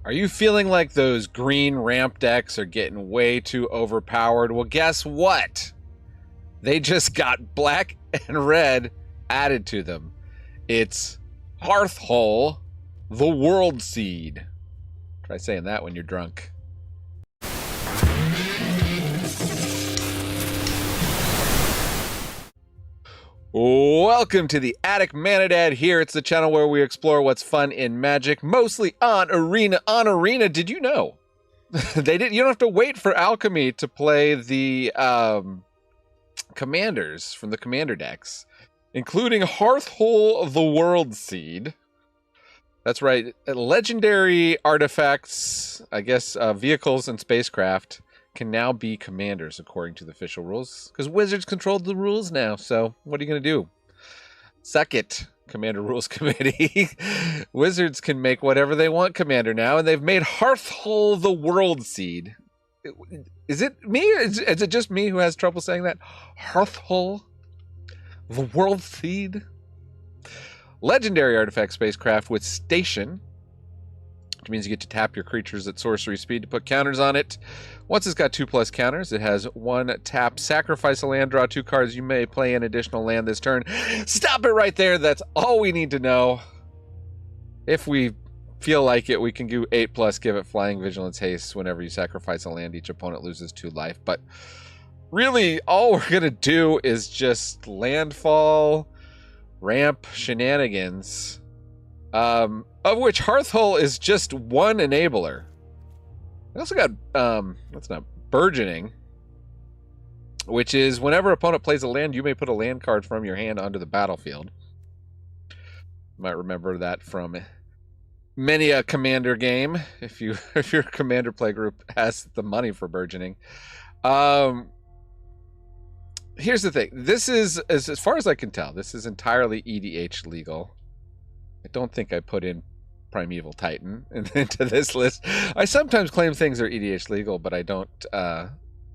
Are you feeling like those green ramp decks are getting way too overpowered? Well, guess what? They just got black and red added to them. It's Hearthhull, the Worldseed. Try saying that when you're drunk. Welcome to the Attic Manadad here. It's the channel where we explore what's fun in Magic, mostly on Arena. On Arena, did you know? You don't have to wait for Alchemy to play the commanders from the commander decks, including Hearthhull the Worldseed. That's right. Legendary artifacts, I guess vehicles and spacecraft, can now be commanders according to the official rules, because Wizards controlled the rules now. So what are you going to do? Suck it, Commander Rules Committee. Wizards can make whatever they want commander now, and they've made Hearthhull the Worldseed. Is it me? Is it just me who has trouble saying that? Hearthhull the Worldseed. Legendary artifact spacecraft with station, which means you get to tap your creatures at sorcery speed to put counters on it. Once it's got 2+ counters, it has 1 tap, sacrifice a land, draw 2 cards. You may play an additional land this turn. Stop it right there. That's all we need to know. If we feel like it, we can do 8+, give it flying, vigilance, haste. Whenever you sacrifice a land, each opponent loses 2 life. But really, all we're going to do is just landfall, ramp shenanigans, of which Hearthhull is just one enabler. We also got, that's not burgeoning, which is whenever opponent plays a land, you may put a land card from your hand onto the battlefield. You might remember that from many a commander game, if your commander play group has the money for burgeoning. Here's the thing. This is, as far as I can tell, this is entirely EDH legal. I don't think I put in Primeval Titan into this list. I sometimes claim things are EDH legal, but I don't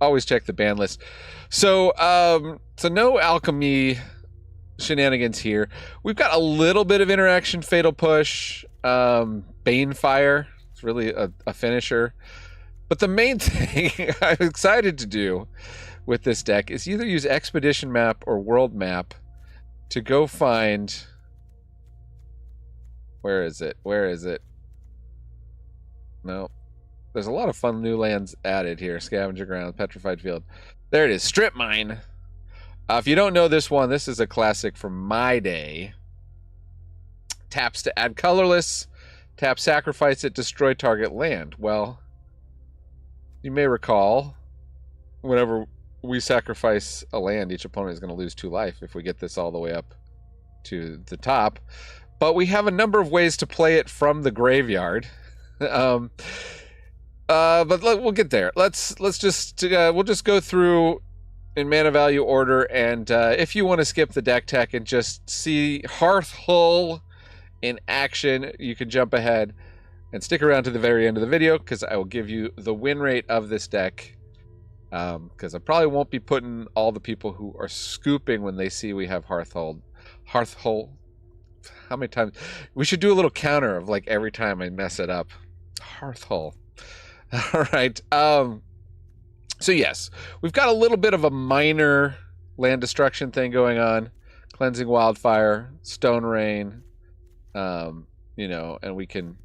always check the ban list. So, so no alchemy shenanigans here. We've got a little bit of interaction, Fatal Push, Banefire. It's really a finisher. But the main thing I'm excited to do with this deck is either use Expedition Map or World Map to go find... Where is it? Where is it? No. There's a lot of fun new lands added here. Scavenger Ground, Petrified Field. There it is. Strip Mine. If you don't know this one, this is a classic from my day. Taps to add colorless. Tap, sacrifice it, destroy target land. Well, you may recall, whenever we sacrifice a land, each opponent is going to lose 2 life if we get this all the way up to the top. But we have a number of ways to play it from the graveyard. But we'll get there. Let's just we'll just go through in mana value order, and if you want to skip the deck tech and just see Hearthhull in action, you can jump ahead and stick around to the very end of the video, because I will give you the win rate of this deck. Because I probably won't be putting all the people who are scooping when they see we have Hearthhull. How many times? We should do a little counter of like every time I mess it up. Hearthhull. All right. So yes, we've got a little bit of a minor land destruction thing going on. Cleansing Wildfire, Stone Rain, you know, and we can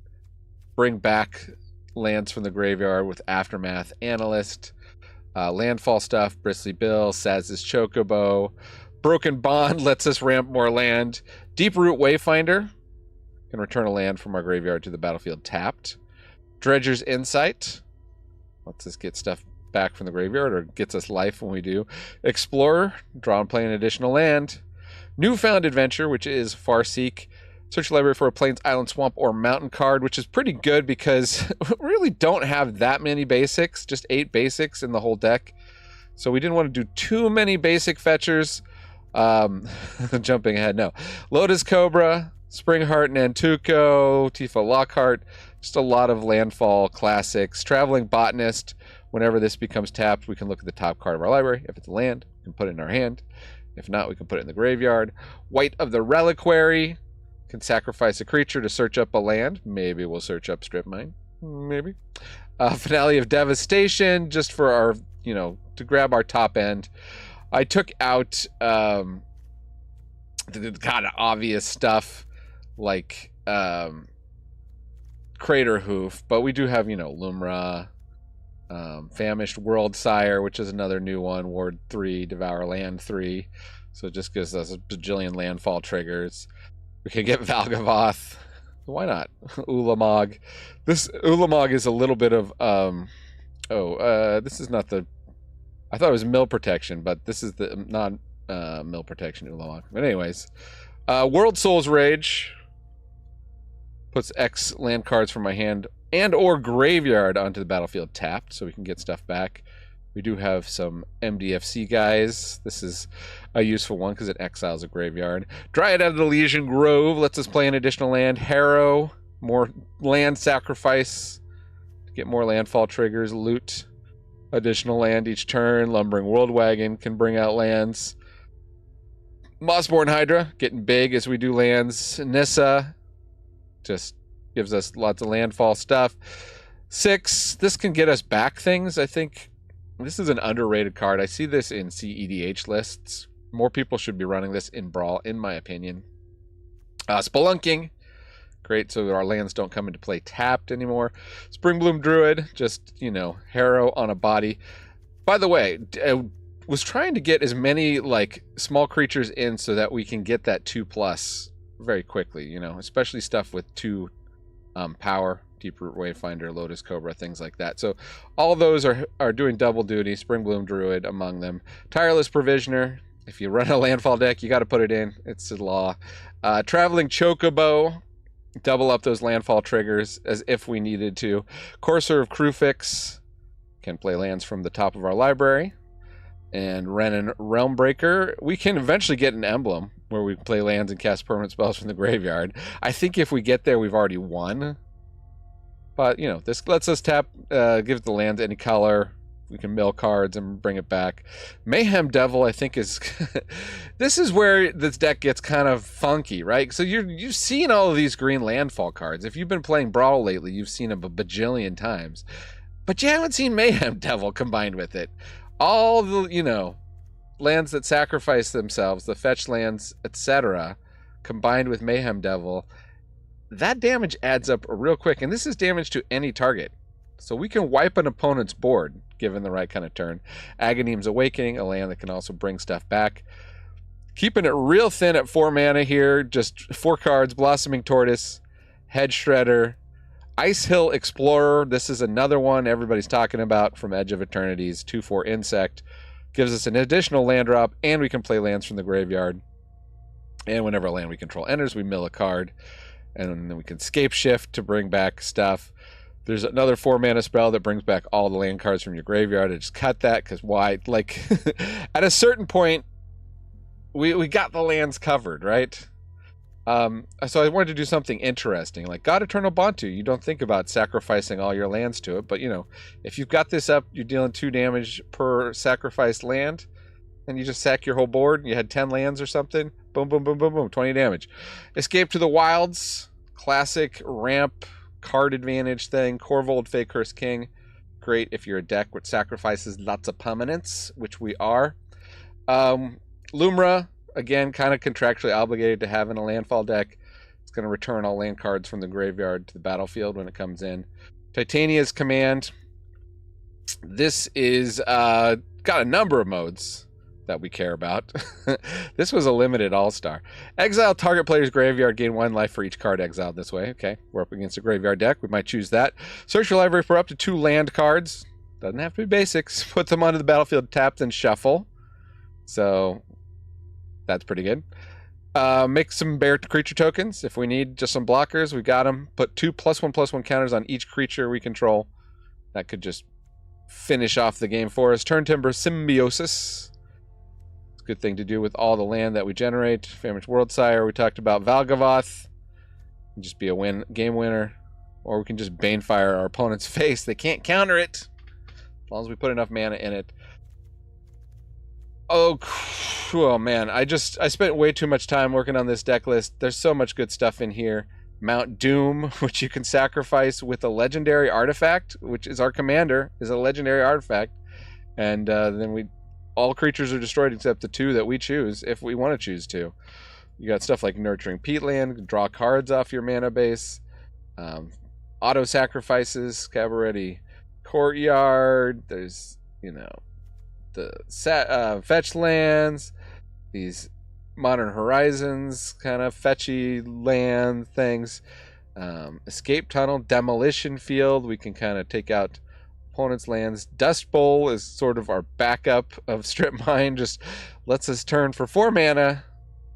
bring back lands from the graveyard with Aftermath, Analyst, landfall stuff, Bristly Bill, Saz's Chocobo. Broken Bond lets us ramp more land. Deeproot Wayfinder can return a land from our graveyard to the battlefield tapped. Dredger's Insight lets us get stuff back from the graveyard, or gets us life when we do. Explorer, draw and play an additional land. Newfound Adventure, which is Farseek. Search the library for a Plains, Island, Swamp, or Mountain card, which is pretty good because we really don't have that many basics, just 8 basics in the whole deck. So we didn't want to do too many basic fetchers. Jumping ahead, no. Lotus Cobra, Springheart Nantuko, Tifa Lockhart, just a lot of landfall classics. Traveling Botanist, whenever this becomes tapped, we can look at the top card of our library. If it's a land, we can put it in our hand. If not, we can put it in the graveyard. White of the Reliquary, can sacrifice a creature to search up a land. Maybe we'll search up Strip Mine. Maybe. Finale of Devastation, just for our, to grab our top end. I took out the kind of obvious stuff like Crater Hoof, but we do have, Lumra, Famished Worldsire, which is another new one, Ward 3, Devour Land 3, so it just gives us a bajillion landfall triggers. We could get Valgavoth. Why not? Ulamog. This Ulamog is a little bit of this is not the, I thought it was mill protection, but this is the non mill protection Ulamog. But anyways, World Soul's Rage puts X land cards from my hand and or graveyard onto the battlefield tapped, so we can get stuff back. We do have some MDFC guys. This is a useful one because it exiles a graveyard. Dryad out of the Elysian Grove lets us play an additional land. Harrow, more land sacrifice to get more landfall triggers. Loot, additional land each turn. Lumbering Worldwagon can bring out lands. Mossborn Hydra, getting big as we do lands. Nissa, just gives us lots of landfall stuff. 6, this can get us back things, I think. This is an underrated card. I see this in CEDH lists. More people should be running this in Brawl, in my opinion. Spelunking. Great, so our lands don't come into play tapped anymore. Springbloom Druid, just, Harrow on a body. By the way, I was trying to get as many, small creatures in so that we can get that 2+ very quickly, especially stuff with 2 power. Deeproot Wayfinder, Lotus Cobra, things like that. So all of those are doing double duty. Springbloom Druid among them. Tireless Provisioner. If you run a landfall deck, you got to put it in. It's the law. Traveling Chocobo. Double up those landfall triggers as if we needed to. Courser of Crewfix. Can play lands from the top of our library. And Renin Realmbreaker. We can eventually get an emblem where we play lands and cast permanent spells from the graveyard. I think if we get there, we've already won. But, this lets us tap, give the land any color. We can mill cards and bring it back. Mayhem Devil, I think, is... this is where this deck gets kind of funky, right? So you've seen all of these green landfall cards. If you've been playing Brawl lately, you've seen them a bajillion times. But you haven't seen Mayhem Devil combined with it. All the, lands that sacrifice themselves, the fetch lands, etc., combined with Mayhem Devil... that damage adds up real quick, and this is damage to any target. So we can wipe an opponent's board, given the right kind of turn. Aghanim's Awakening, a land that can also bring stuff back. Keeping it real thin at 4 mana here, just 4 cards. Blossoming Tortoise, Hedge Shredder, Icehill Explorer. This is another one everybody's talking about from Edge of Eternities. 2/4 Insect. Gives us an additional land drop, and we can play lands from the graveyard. And whenever a land we control enters, we mill a card. And then we can Scape Shift to bring back stuff. There's another 4 mana spell that brings back all the land cards from your graveyard. I just cut that because why? At a certain point, we got the lands covered, right? So I wanted to do something interesting. Like God Eternal Bantu, you don't think about sacrificing all your lands to it. But, if you've got this up, you're dealing 2 damage per sacrificed land. And you just sack your whole board. You had 10 lands or something. Boom, boom, boom, boom, boom. 20 damage. Escape to the Wilds. Classic ramp card advantage thing. Corvold Fakehurst King. Great if you're a deck which sacrifices lots of permanents, which we are. Lumra, again, kind of contractually obligated to have in a landfall deck. It's going to return all land cards from the graveyard to the battlefield when it comes in. Titania's Command. This is got a number of modes that we care about. This was a limited all-star. Exile target player's graveyard, gain 1 life for each card exiled this way. Okay, we're up against a graveyard deck. We might choose that. Search your library for up to 2 land cards. Doesn't have to be basics. Put them onto the battlefield, tapped, and shuffle. So that's pretty good. Make some bear creature tokens. If we need just some blockers, we got them. Put 2 +1/+1 counters on each creature we control. That could just finish off the game for us. Turn Timber Symbiosis. Good thing to do with all the land that we generate. Famished Worldsire, we talked about. Valgavoth can just be a game winner, or we can just Banefire our opponent's face. They can't counter it as long as we put enough mana in it. Oh man, I spent way too much time working on this deck list. There's so much good stuff in here. Mount Doom, which you can sacrifice with a legendary artifact, which is our commander, is a legendary artifact. And then all creatures are destroyed except the 2 that we choose, if we want to choose to. You got stuff like Nurturing Peatland, draw cards off your mana base, auto sacrifices, Cabaretti Courtyard. There's, the fetch lands, these Modern Horizons kind of fetchy land things. Escape Tunnel, Demolition Field. We can kind of take out opponent's lands. Dust Bowl is sort of our backup of Strip Mine. Just lets us turn for 4 mana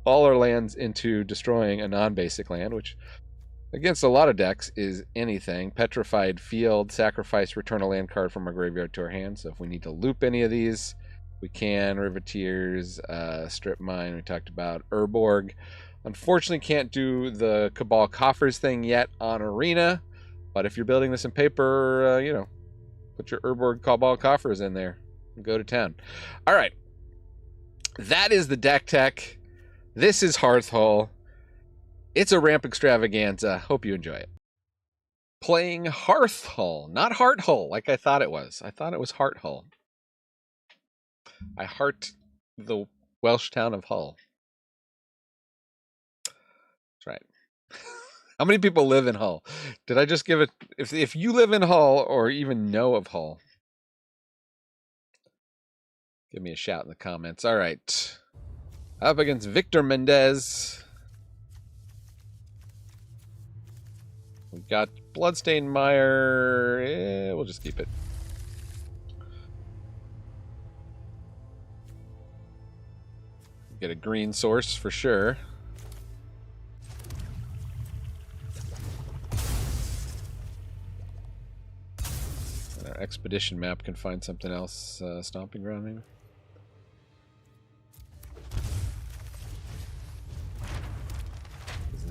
all our lands into destroying a non-basic land, which against a lot of decks is anything. Petrified Field, sacrifice, return a land card from our graveyard to our hand. So if we need to loop any of these, we can. Riveteers, Strip Mine, we talked about. Urborg. Unfortunately, can't do the Cabal Coffers thing yet on Arena, but if you're building this in paper, put your Urborg Cabal Coffers in there and go to town. All right. That is the deck tech. This is Hearthhull. It's a ramp extravaganza. Hope you enjoy it. Playing Hearthhull, not Hearthhull like I thought it was. I thought it was Hearthhull. I heart the Welsh town of Hull. That's right. How many people live in Hull? Did I just give it? If you live in Hull or even know of Hull, give me a shout in the comments. All right. Up against Victor Mendez. We've got Bloodstained Mire. We'll just keep it. Get a green source for sure. And our expedition map can find something else. Stomping Ground maybe.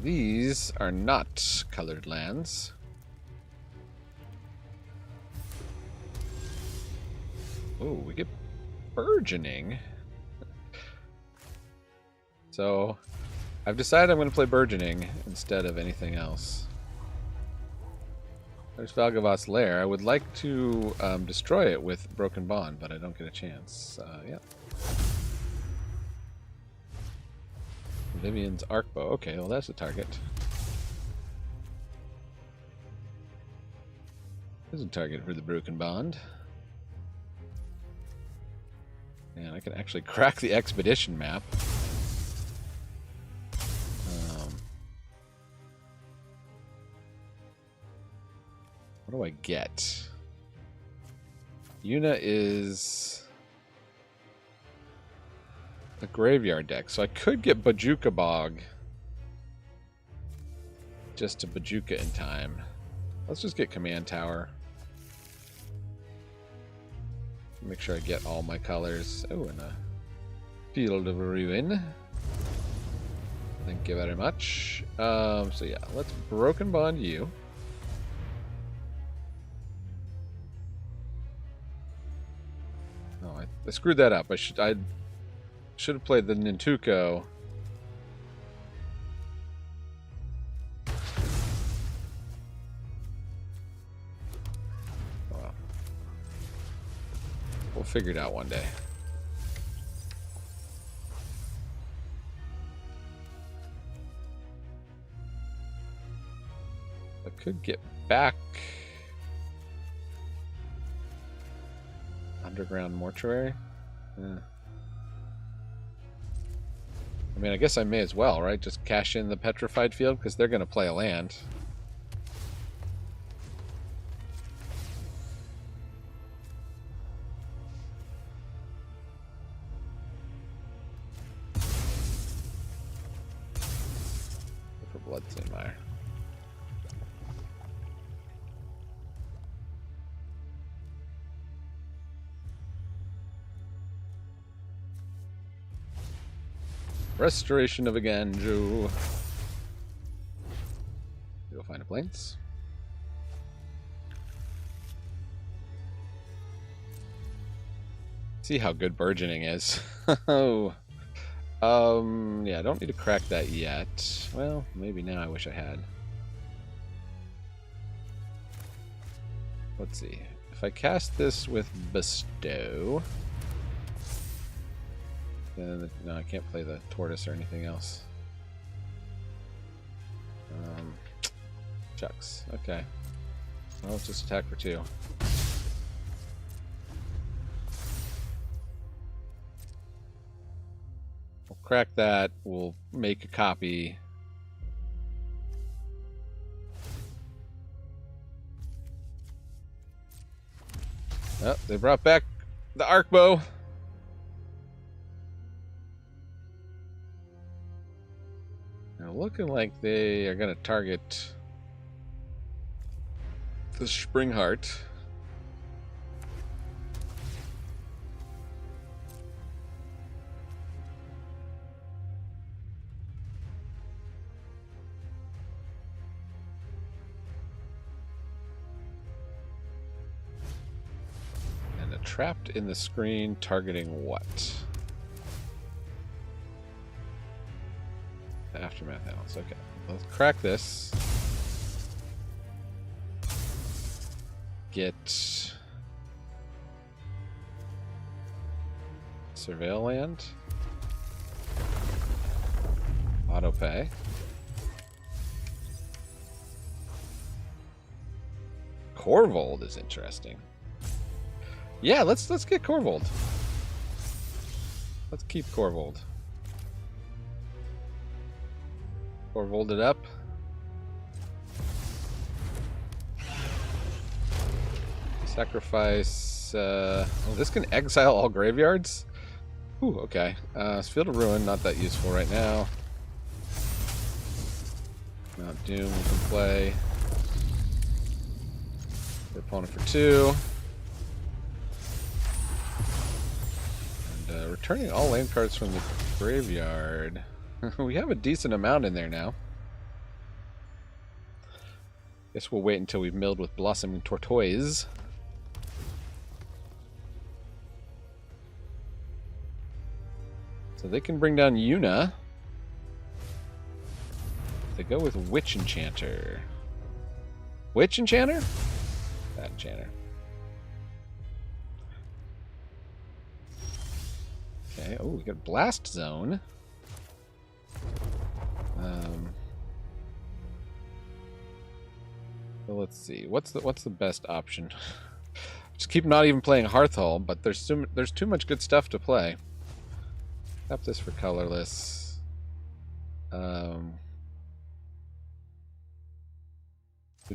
These are not colored lands. Oh, we get Burgeoning. So, I've decided I'm going to play Burgeoning instead of anything else. There's Valgavoth's Lair. I would like to destroy it with Broken Bond, but I don't get a chance. Yeah. Vivian's Arcbow. Okay, well that's the target. There's a target for the Broken Bond. And I can actually crack the expedition map. What do I get? Yuna is a graveyard deck, so I could get Bajuka Bog just to Bajuka in time. Let's just get Command Tower. Make sure I get all my colors. Oh, and a Field of Ruin. Thank you very much. So yeah, let's Broken Bond you. Oh, I screwed that up. I should have played the Nintuko. Oh, well. We'll figure it out one day. I could get back Underground Mortuary. Yeah. I mean, I guess I may as well, right? Just cash in the Petrified Field because they're going to play a land. For Bloodstained Mire. Restoration of Aganju. Go find a plains. See how good Burgeoning is. Oh. Yeah, I don't need to crack that yet. Well, maybe now. I wish I had. let's see. If I cast this with Bestow, then no, I can't play the Tortoise or anything else. Chucks. Okay. Well, let's just attack for 2. We'll crack that. We'll make a copy. Oh, they brought back the arc bow. Now looking like they are going to target the Spring Heart. And a trapped in the screen targeting what? Aftermath Analyst. Okay, let's crack this. Get Surveil Land. Autopay. Corvold is interesting. Yeah, let's get Corvold. Let's keep Corvold. Corvold it up. Sacrifice. Oh, this can exile all graveyards? Ooh, okay. Field of Ruin, not that useful right now. Mount Doom we can play. For opponent for 2. And returning all land cards from the graveyard. We have a decent amount in there now. Guess we'll wait until we've milled with Blossoming Tortoise. So they can bring down Yuna. They go with Witch Enchanter. Witch Enchanter? Bad Enchanter. Okay, oh, we got Blast Zone. So let's see. What's the best option? Just keep not even playing Hearthhull, but there's too much good stuff to play. Tap this for colorless. We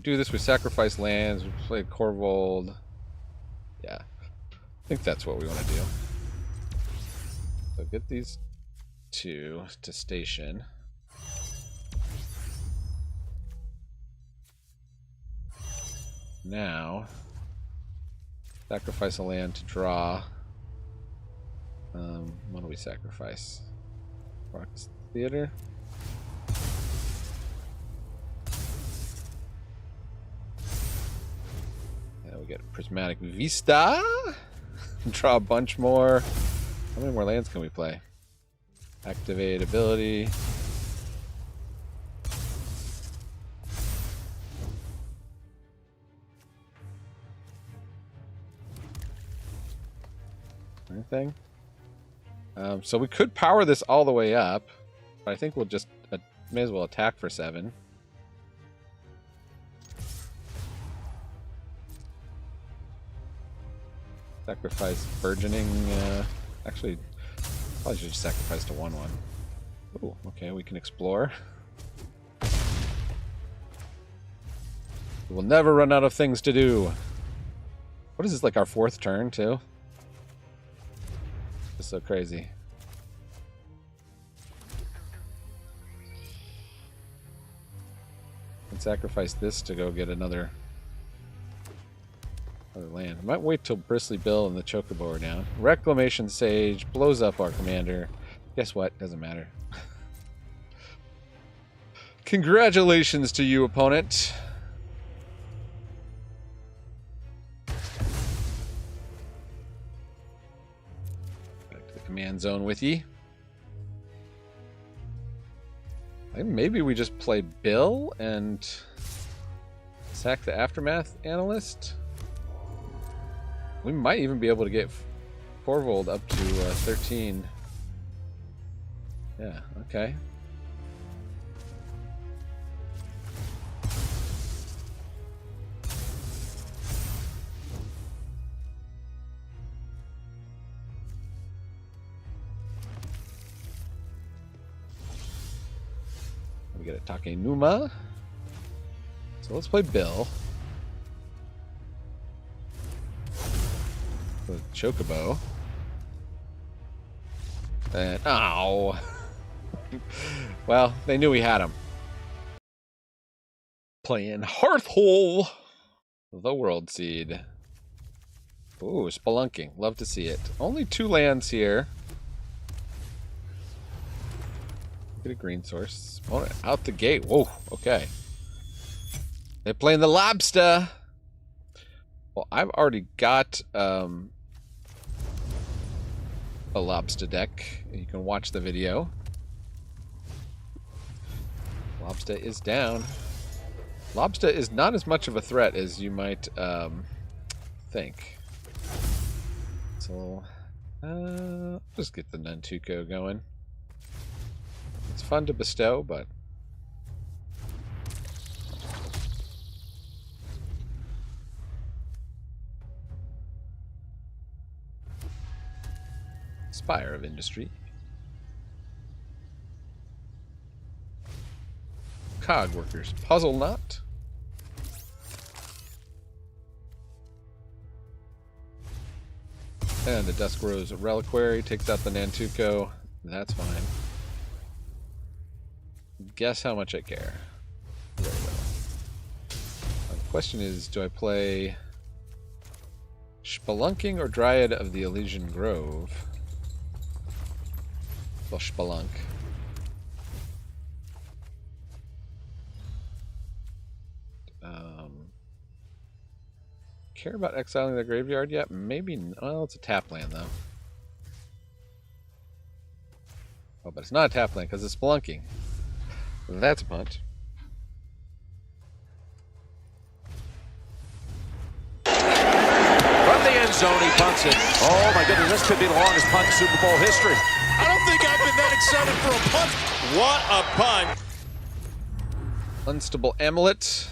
do this with sacrifice lands. We play Corvold. Yeah, I think that's what we want to do. So get these 2 to station. Now, sacrifice a land to draw. What do we sacrifice? Rock's Theater. Yeah, we get Prismatic Vista. Draw a bunch more. How many more lands can we play? Activate ability. Anything? So we could power this all the way up, but I think we'll just may as well attack for 7. Sacrifice Burgeoning. Actually, probably should just sacrifice to 1/1. Ooh, okay, we can explore. We'll never run out of things to do. What is this, like our 4th turn, too? It's so crazy. And sacrifice this to go get another land. I might wait till Bristly Bill and the Chocobo are down. Reclamation Sage blows up our commander. Guess what? Doesn't matter. Congratulations to you, opponent. Back to the command zone with ye. Maybe we just play Bill and sack the Aftermath Analyst. We might even be able to get Forvold up to 13. Yeah, okay. We get a Takenuma. So let's play Bill. With Chocobo. And, ow! Well, they knew we had him. Playing Hearthhull, the Worldseed. Ooh, spelunking. Love to see it. Only 2 lands here. Get a green source. Oh, out the gate. Whoa, okay. They're playing the lobster. Well, I've already got a lobster deck. You can watch the video. Lobster is down. Lobster is not as much of a threat as you might think. So, just get the Nantuko going. It's fun to bestow, but Spire of Industry. Cog Workers Puzzle Knot. And the Dusk Rose Reliquary takes out the Nantuko. That's fine. Guess how much I care. Very well. The question is, do I play Spelunking or Dryad of the Elysian Grove? Well, Spelunk. Care about exiling the graveyard yet? Maybe. Well, it's a tap land though. Oh, but it's not a tap land because it's spelunking. That's a punt. From the end zone, he punts it. Oh my goodness, this could be the longest punt in Super Bowl history. I don't think I've been that excited for a punt. What a punt! Unstable Amulet.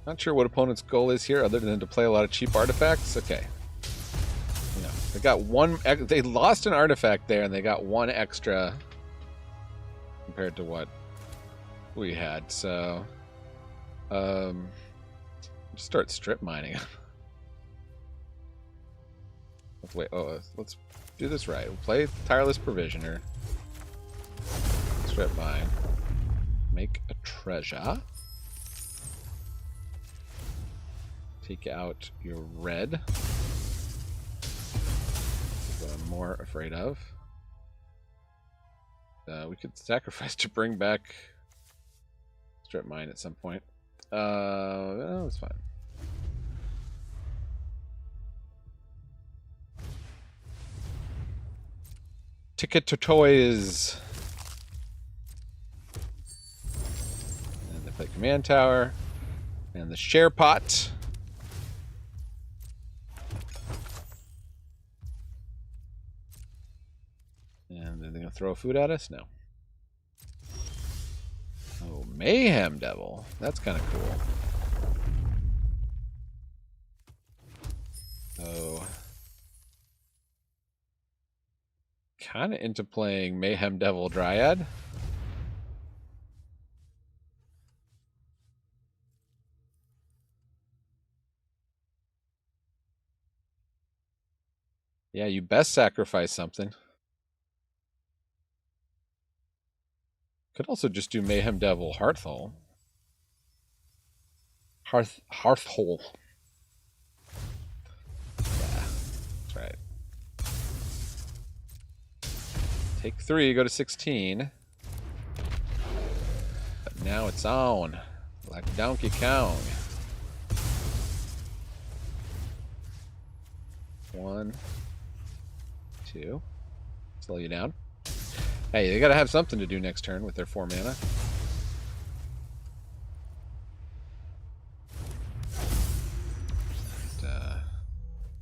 Not sure what opponent's goal is here other than to play a lot of cheap artifacts. Okay. You know, they got one. They lost an artifact there and they got 1 extra compared to what we had. So, just start strip mining. Wait, let's do this right. We'll play Tireless Provisioner. Strip mine. Make a treasure. Take out your red. That's what I'm more afraid of. We could sacrifice to bring back strip mine at some point. No, it's fine. Ticket to Toys. And they play Command Tower. And the Share Pot. And are they going to throw food at us? No. Oh, Mayhem Devil. That's kind of cool. Oh. Kind of into playing Mayhem Devil Dryad. Yeah, you best sacrifice something. Could also just do Mayhem Devil Hearthhull. Hearthhull. Yeah, that's right. Take 3, go to 16. But now it's on. Like Donkey Kong. 1, 2. Slow you down. Hey, they gotta have something to do next turn with their 4 mana.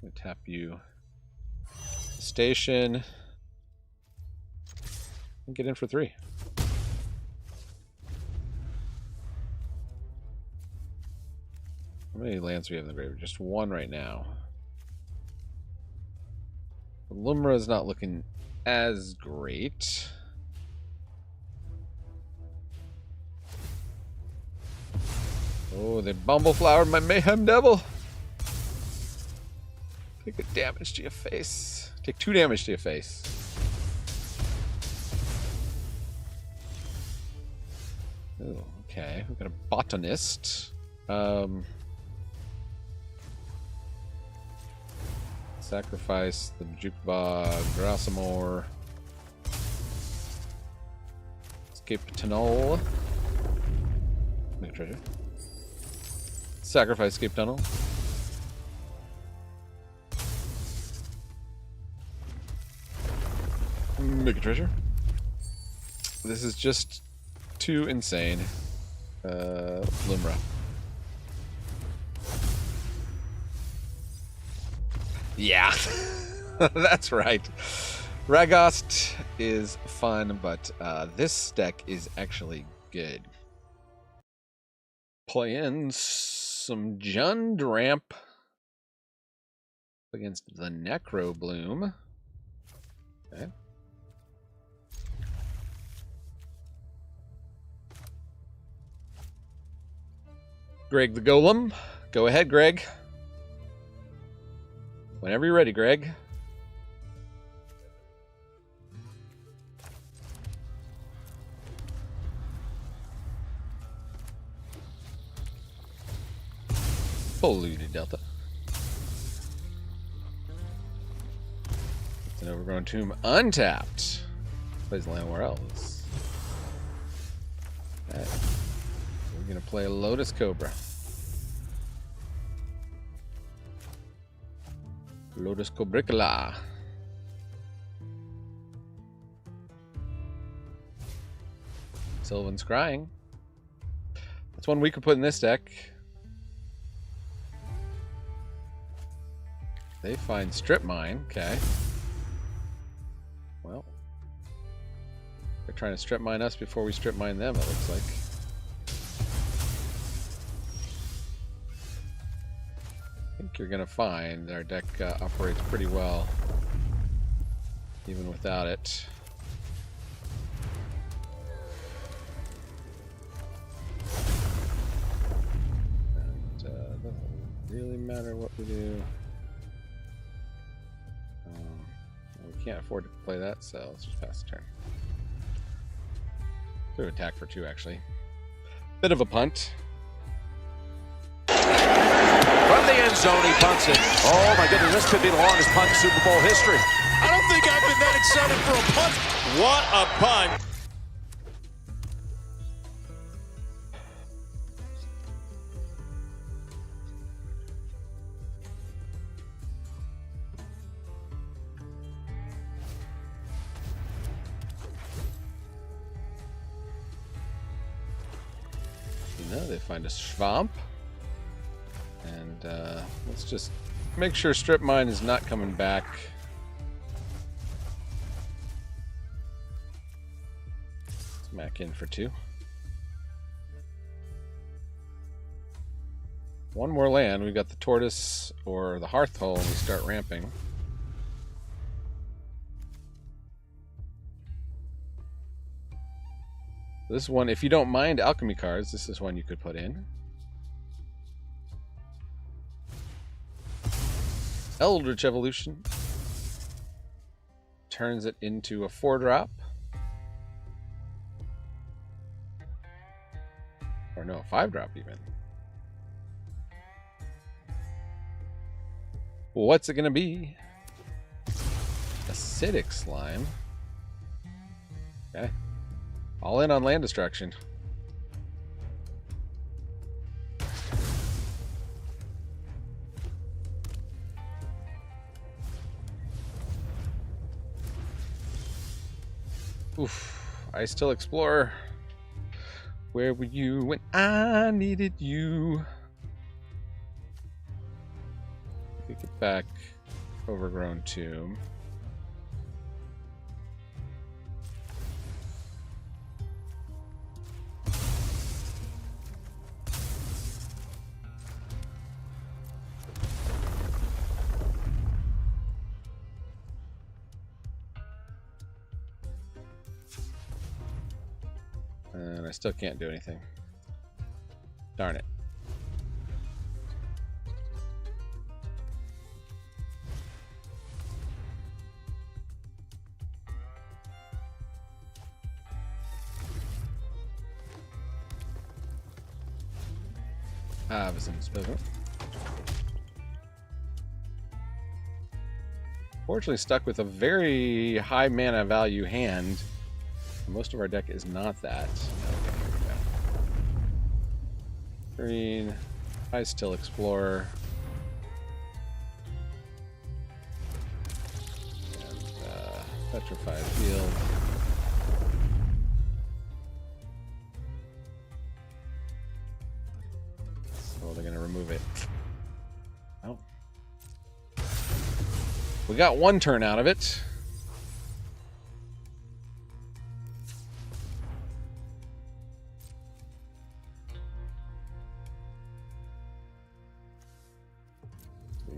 And, tap you. Station. And get in for 3. How many lands do we have in the graveyard? Just 1 right now. Lumra is not looking as great. Oh, they bumbleflowered my Mayhem Devil. Take a damage to your face. Take 2 damage to your face. Oh, okay. We've got a botanist. Sacrifice the Jukba, Grassamore. Escape Tunnel. Make a treasure. Sacrifice Escape Tunnel. Make a treasure. This is just too insane. Lumra. Yeah, that's right. Ragost is fun, but this deck is actually good. Playing some Jund Ramp against the Necro Bloom. Okay. Greg the Golem. Go ahead, Greg. Whenever you're ready, Greg. Polluted Delta. It's an Overgrown Tomb untapped. Plays Landwar Elves. Okay. We're going to play Lotus Cobra. Lotus Cobricola. Sylvan's Crying. That's one we could put in this deck. They find Strip Mine. Okay. Well, they're trying to strip mine us before we strip mine them, it looks like. I think you're going to find our deck operates pretty well, even without it. And doesn't really matter what we do. We can't afford to play that, so let's just pass the turn. Could attack for 2, actually. Bit of a punt. From the end zone, he punts it. Oh my goodness, this could be the longest punt in Super Bowl history. I don't think I've been that excited for a punt. What a punt. They find a swamp, and let's just make sure Strip Mine is not coming back. Smack in for 2. One more land. We've got the Tortoise or the Hearthhull, and we start ramping. This one, if you don't mind alchemy cards, this is one you could put in. Eldritch Evolution. Turns it into a 4-drop. Or no, 5-drop even. What's it gonna be? Acidic Slime. Okay. All in on land destruction. Oof. I still explore. Where were you when I needed you? We could get back Overgrown Tomb. And I still can't do anything. Darn it. I was in Spigot. Fortunately stuck with a very high mana value hand. Most of our deck is not that. Okay, here we go. Green. I still Explorer. And Petrified Field. So they're gonna remove it. Oh. We got one turn out of it.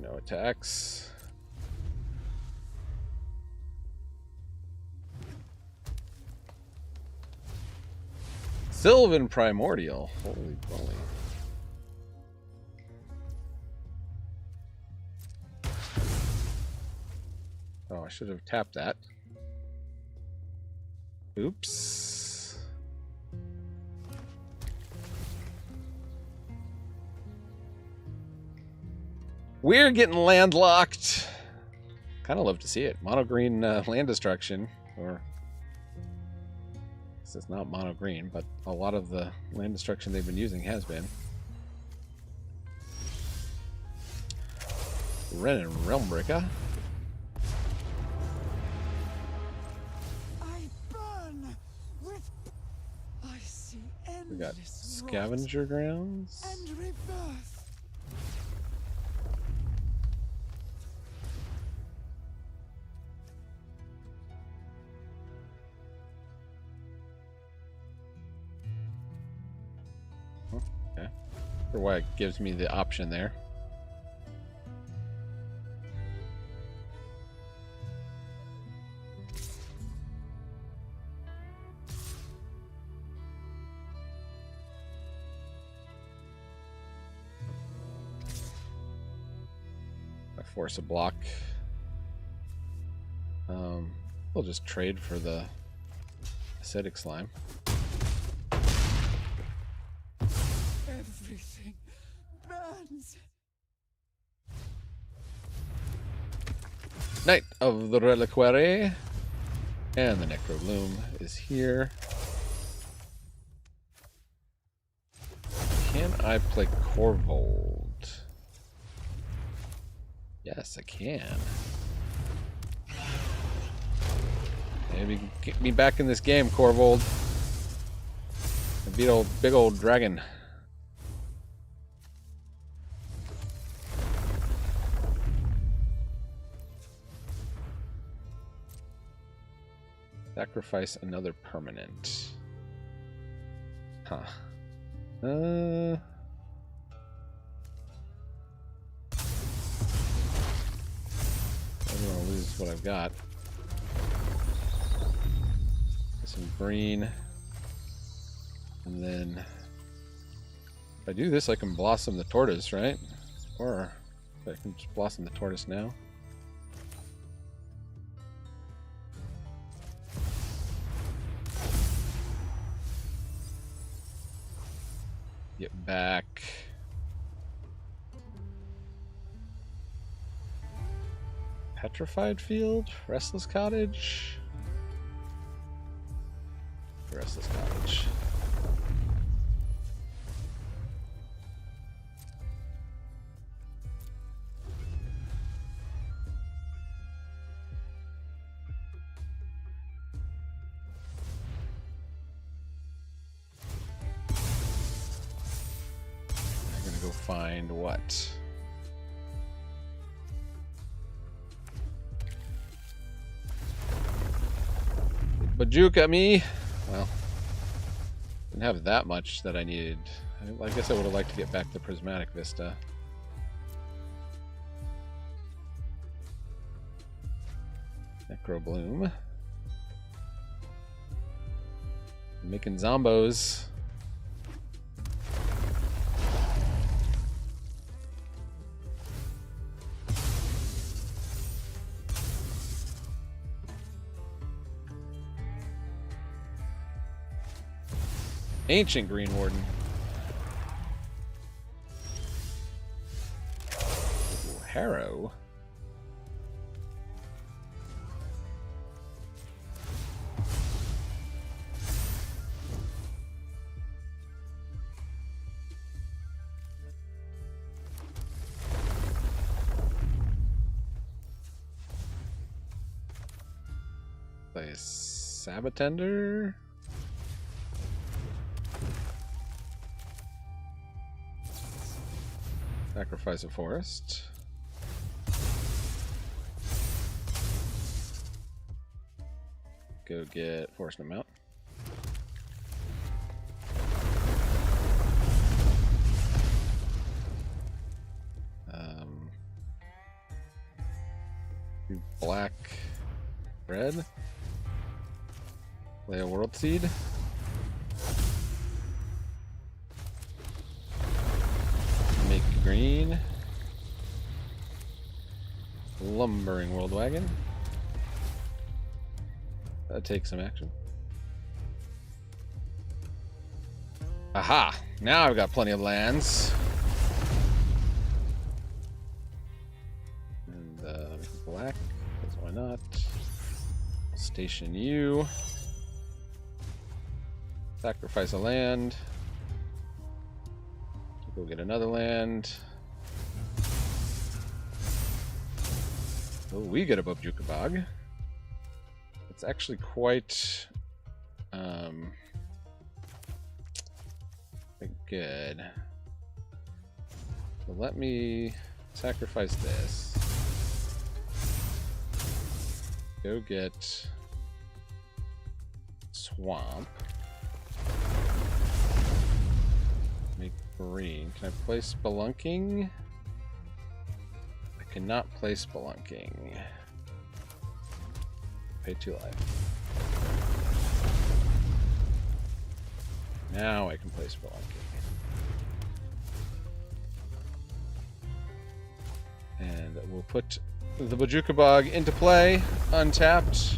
No attacks. Sylvan Primordial. Holy moly. Oh, I should have tapped that. Oops. We're getting landlocked. Kind of love to see it. Mono green land destruction, or it's not mono green, but a lot of the land destruction they've been using has been. Ren and Realmbreaker. I burn with. I see We got endless Scavenger Grounds. and rebirth. Okay. For why it gives me the option there. I force a block. We'll just trade for the acidic slime. Everything burns. Knight of the Reliquary. And the Necrobloom is here. Can I play Corvold? Yes, I can. Maybe get me back in this game, Corvold. And beat old big old dragon. Sacrifice another permanent. Huh. I don't want to lose what I've got. Get some green. And then if I do this, I can blossom the tortoise, right? Or I can just blossom the tortoise now. Get back. Petrified Field? Restless Cottage? Restless Cottage. find what? Bajuka me! Well, didn't have that much that I needed. I guess I would have liked to get back the Prismatic Vista. Necrobloom. Making zombos. Ancient Green Warden. Ooh, Harrow. Play a Sabatender. Sacrifice a forest. Go get Forest and Mount. Black, red. Play a Worldseed. Make green. Lumbering World Wagon. That takes some action. Aha! Now I've got plenty of lands. And make black, because why not? Station you. Sacrifice a land. Go get another land. Oh, we get a Bajuka Bog. It's actually quite good. So let me sacrifice this. Go get Swamp. Make green. Can I play Spelunking? I cannot play Spelunking. Pay 2 life. Now I can play Spelunking. And we'll put the Bajuka Bog into play, untapped.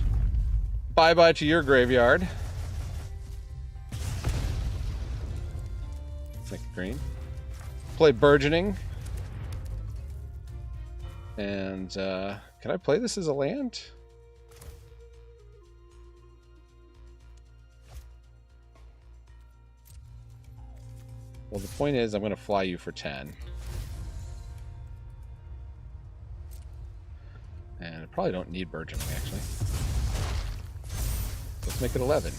Bye-bye to your graveyard. Make it green. Play Burgeoning. And can I play this as a land? Well, the point is I'm going to fly you for 10. And I probably don't need Burgeoning, actually. Let's make it 11.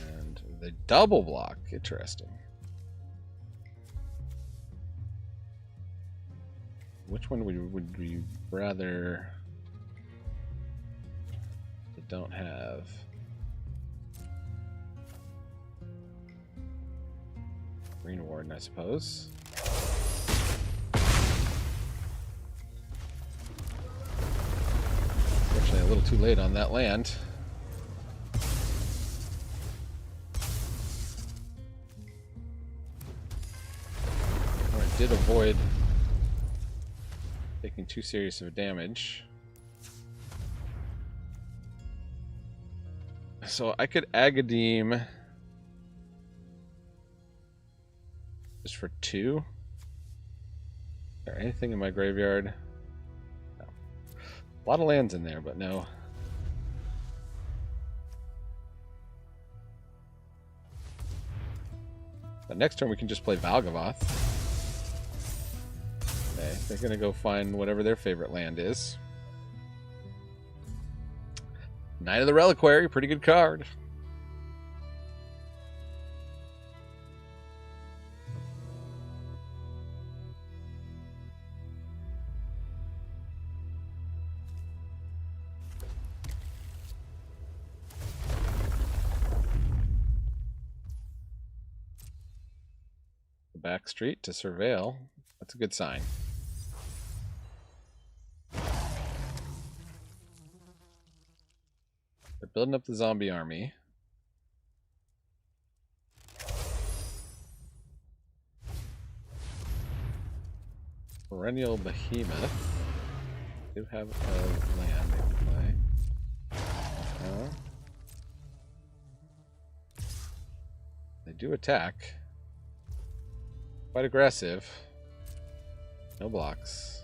And the double block. Interesting. Which one would we rather... I don't have... Green Warden, I suppose. Unfortunately, a little too late on that land. Or it did avoid taking too serious of damage. So I could Agadeem just for 2. Is there anything in my graveyard? No. A lot of lands in there, but no. But next turn we can just play Valgavoth. Okay, they're gonna go find whatever their favorite land is. Knight of the Reliquary, pretty good card. back street to surveil. That's a good sign. They're building up the zombie army. Perennial Behemoth. Do have a land they can play. They do attack. Quite aggressive. No blocks.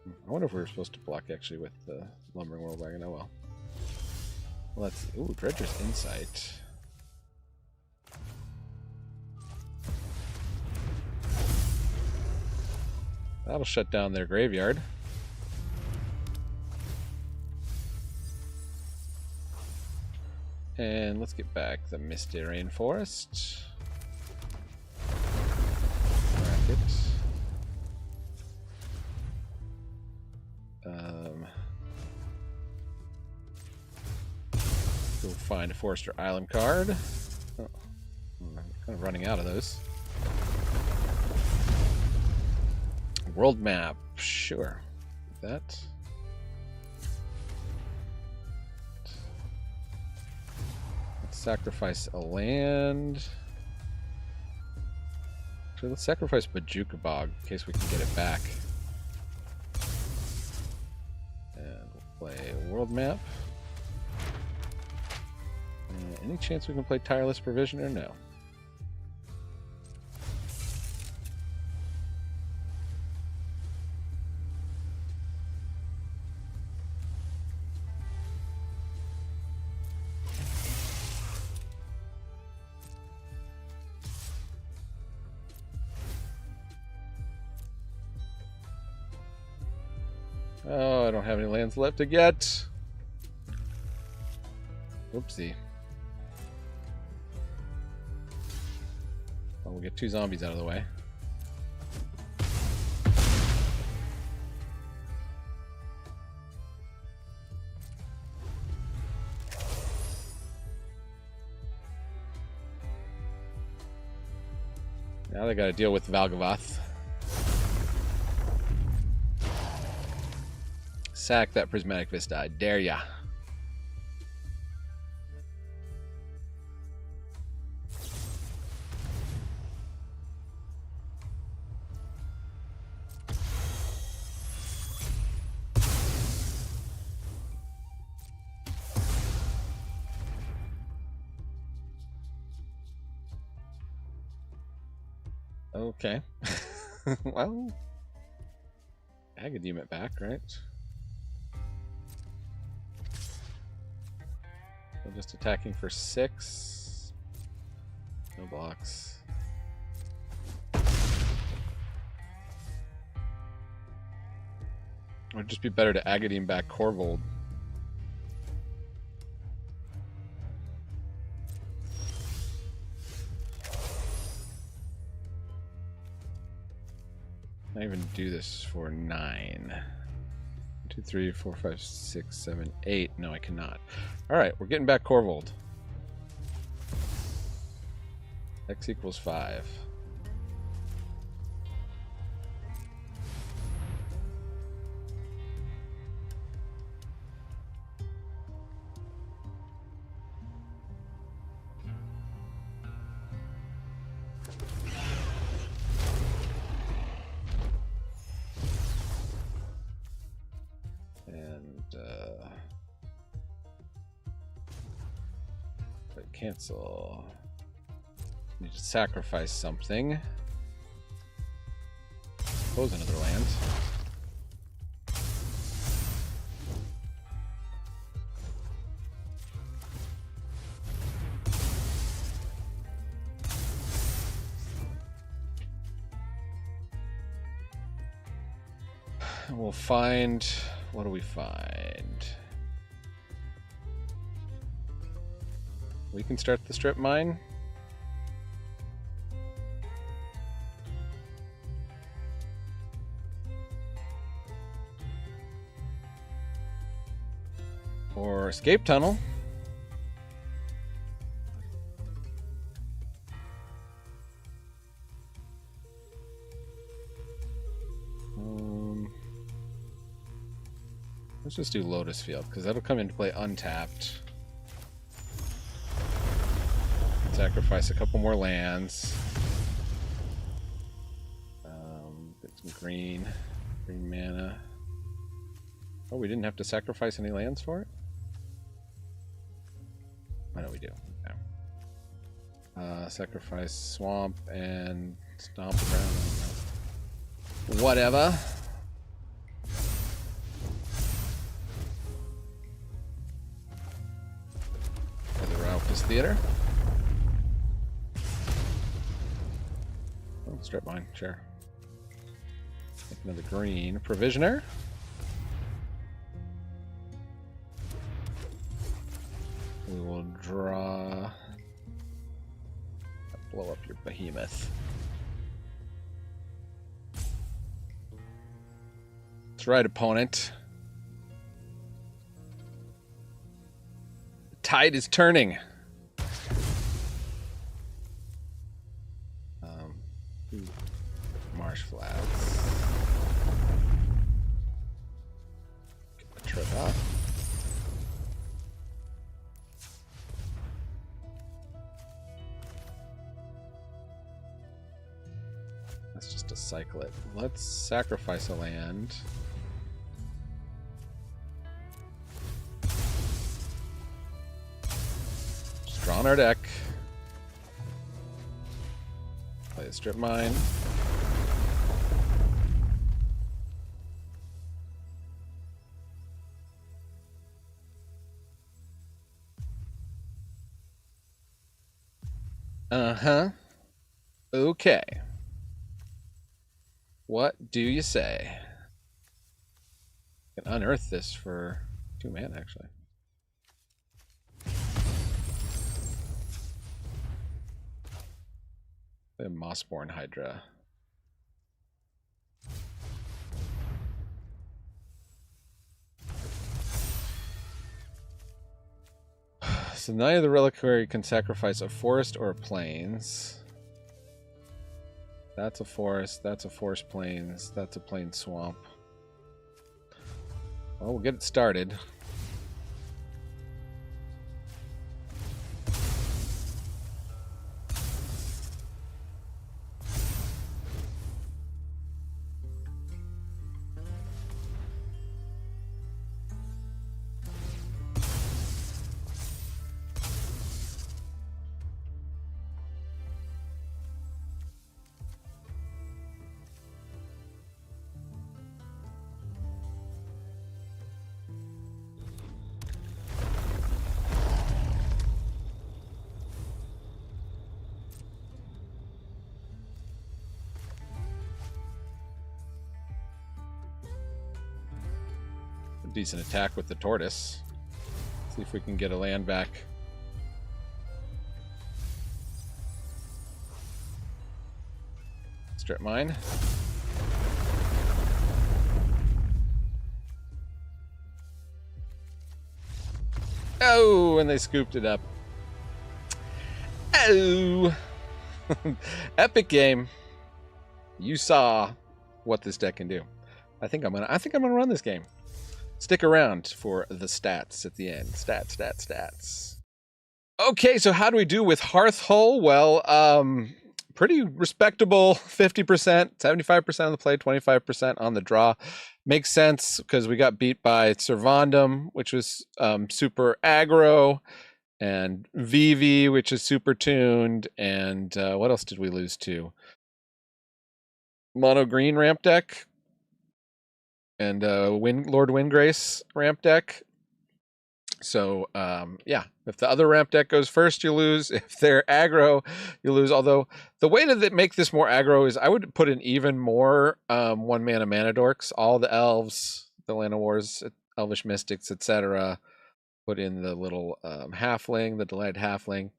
I wonder if we were supposed to block actually with the Lumbering World Wagon. Oh well. Well, that's Dredger's Insight. That'll shut down their graveyard. And let's get back the Misty Rainforest. Bracket. Go find a Forester Island card. Oh, I'm kind of running out of those. World map, sure. That. Let's sacrifice a land. Actually, let's sacrifice Bajuka Bog in case we can get it back. And we'll play a world map. Any chance we can play Tireless Provisioner? No. Oh, I don't have any lands left to get. Oopsie. Well, we'll get 2 zombies out of the way. Now they got to deal with Valgavoth. Sack that Prismatic Vista. I dare ya. Okay. Well, Agademe it back, right? So just attacking for 6. No blocks. It would just be better to Agademe back Corvold. I even do this for 9. 2, 3, 4, 5, 6, 7, 8. No, I cannot. Alright, we're getting back Corvold. X equals 5. Cancel. Need to sacrifice something. Close another land. We'll find. What do we find? We can start the strip mine. Or escape tunnel. Let's just do Lotus Field, because that'll come into play untapped. Sacrifice a couple more lands. Get some green mana. Oh, we didn't have to sacrifice any lands for it? I know we do. Okay. Sacrifice Swamp and Stomp around. Whatever. The Ralphus Theater. Oh, strip mine, sure. Take another green Provisioner. We will draw. Blow up your behemoth. That's right, opponent. The tide is turning. Marsh Flats. Get the trip up. That's just a cyclet. Let's sacrifice a land. Just draw on our deck. Play the strip mine. Uh-huh. Okay. What do you say? I can unearth this for 2 mana, actually. The Mossborn Hydra. So neither the reliquary can sacrifice a forest or a plains. That's a forest, that's a forest plains, that's a plain swamp. Well, we'll get it started. Decent attack with the tortoise. See if we can get a land back. Strip mine. Oh, and they scooped it up. Oh, epic game. You saw what this deck can do. I think I'm gonna run this game. Stick around for the stats at the end. Stats. Okay, so how do we do with Hearthhull? Well, pretty respectable 50%, 75% on the play, 25% on the draw. Makes sense because we got beat by Servandum, which was super aggro, and Vivi, which is super tuned, and what else did we lose to? Mono green ramp deck. And Lord Windgrace ramp deck. So yeah, if the other ramp deck goes first, you lose. If they're aggro, you lose. Although the way to make this more aggro is I would put in even more 1 mana dorks. All the elves, the Land of Wars, Elvish Mystics, etc. Put in the little halfling, the delighted halfling,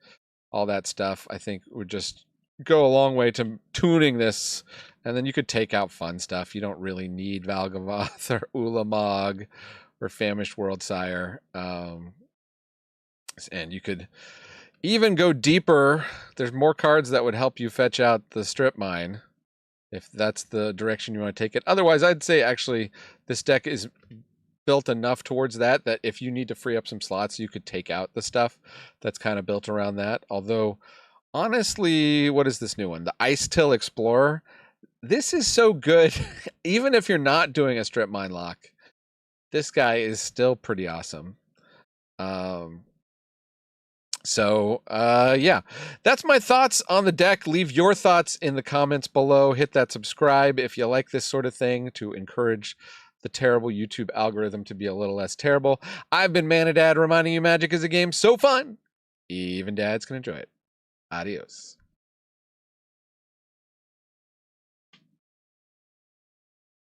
all that stuff. I think would just go a long way to tuning this. And then you could take out fun stuff. You don't really need Valgavoth or Ulamog or Famished Worldsire. And you could even go deeper. There's more cards that would help you fetch out the strip mine if that's the direction you want to take it. Otherwise, I'd say actually this deck is built enough towards that if you need to free up some slots, you could take out the stuff that's kind of built around that. Although, honestly, what is this new one? The Ice Till Explorer. This is so good. Even if you're not doing a strip mine lock, this guy is still pretty awesome. Yeah, that's my thoughts on the deck. Leave your thoughts in the comments below. Hit that subscribe if you like this sort of thing to encourage the terrible YouTube algorithm to be a little less terrible. I've been Manadad, reminding you Magic is a game so fun, even dads can enjoy it. Adios.